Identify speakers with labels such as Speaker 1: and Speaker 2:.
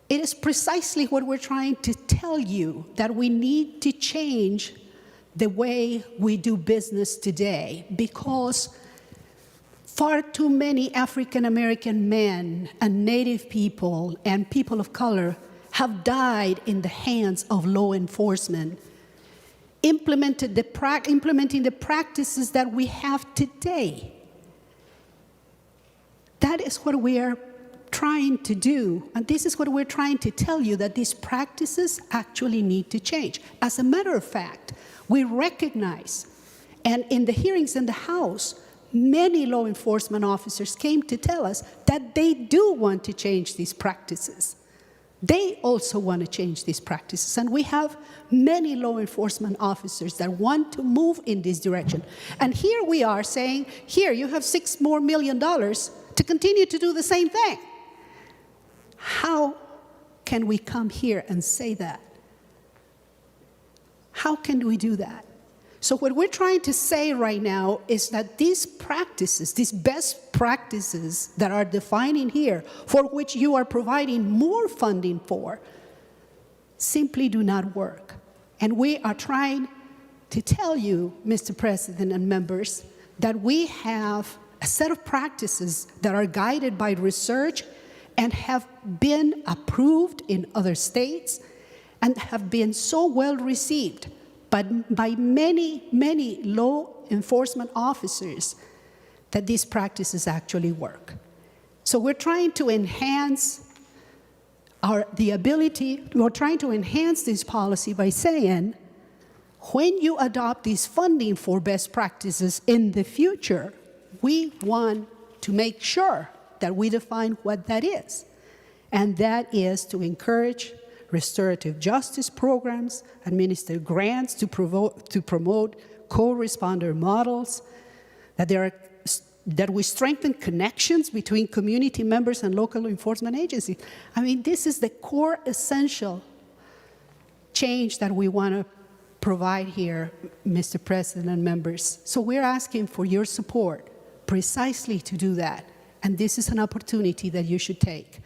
Speaker 1: It is precisely what we're trying to tell you, that we need to change the way we do business today, because far too many African American men and Native people and people of color have died in the hands of law enforcement, implementing the practices that we have today. That is what we are trying to do, and this is what we're trying to tell you, that these practices actually need to change. As a matter of fact, we recognize, and in the hearings in the House, many law enforcement officers came to tell us that they do want to change these practices. They also want to change these practices, and we have many law enforcement officers that want to move in this direction. And here we are saying, here, you have $6 more million to continue to do the same thing. How can we come here and say that? How can we do that? So what we're trying to say right now is that these practices, these best practices that are defined in here, for which you are providing more funding for, simply do not work. And we are trying to tell you, Mr. President and members, that we have a set of practices that are guided by research and have been approved in other states and have been so well received by many, many law enforcement officers that these practices actually work. So we're trying to enhance we're trying to enhance this policy by saying, when you adopt this funding for best practices in the future, we want to make sure that we define what that is. And that is to encourage restorative justice programs, administer grants to promote co-responder models, that we strengthen connections between community members and local enforcement agencies. I mean, this is the core essential change that we want to provide here, Mr. President and members. So we're asking for your support precisely to do that. And this is an opportunity that you should take.